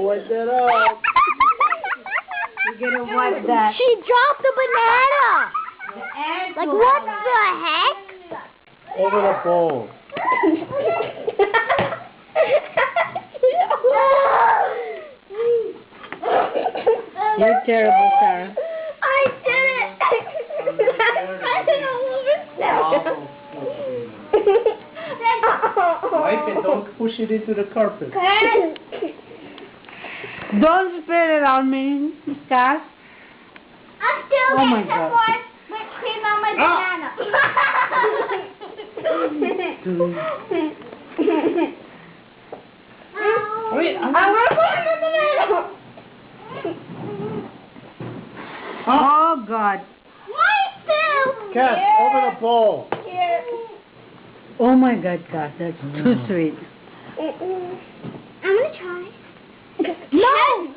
wipe that off. You're gonna wipe that. She dropped the banana. Like, what the heck? Over the bowl. You're terrible, Sarah. I did it. I didn't Wipe it, don't push it into the carpet. Don't spit it on me, Cass. I'm still Oh my getting God. more whipped cream on my banana. Wait, I want to put the banana. Oh, God. Why still? Cass, over the bowl. Here. Oh, my God, Cass. That's too sweet. I'm gonna try. No!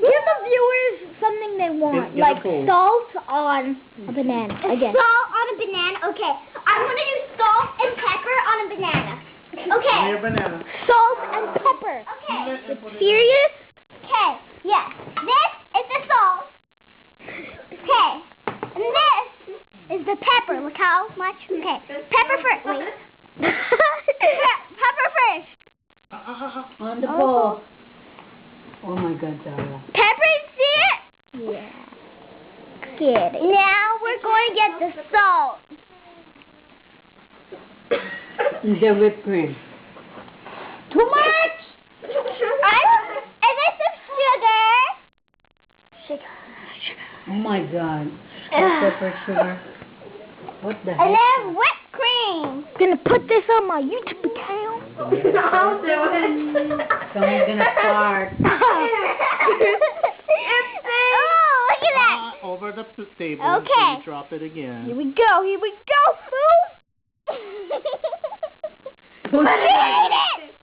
Give the viewers something they want, Get like a bowl. salt on a banana. Again. Salt on a banana. Okay, I'm gonna do salt and pepper on a banana. Okay. Your banana. Salt and pepper. Okay. Serious? Okay. Yes. This is the salt. Okay. And this is the pepper. Look how much. Okay. Pepper first. Wait. Pepper first. On the bowl. Oh, my God, Sarah. Pepper, see it? Yeah. Good. Now we're going to get the salt. The whipped cream. Too much? Is this some sugar? Oh, my God. Pepper, sugar. What the And heck? then whipped cream. Gonna put this on my YouTube account. I'll do it. Someone's gonna fart. Oh, look at that. Over the table. Okay. So you drop it again. Here we go. Here we go, food. I hate it.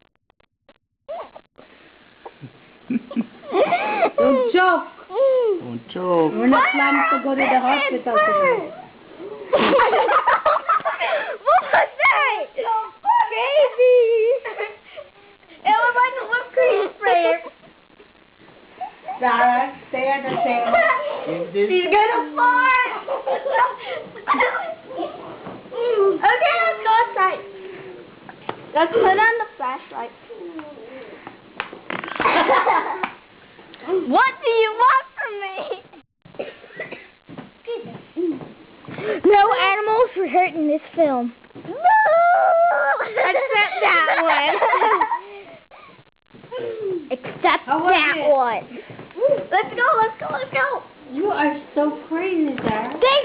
Don't choke. Don't choke. We're not planning to go to the hospital today. What was that? Crazy. It was like a whipped cream sprayer. Sarah, stay at the table. She's gonna fart. Okay, let's go outside. Let's put on the flashlight. What do you want from me? No animals were hurt in this film. No! Except that one. Except that one. Let's go. You are so crazy, Sarah. Thanks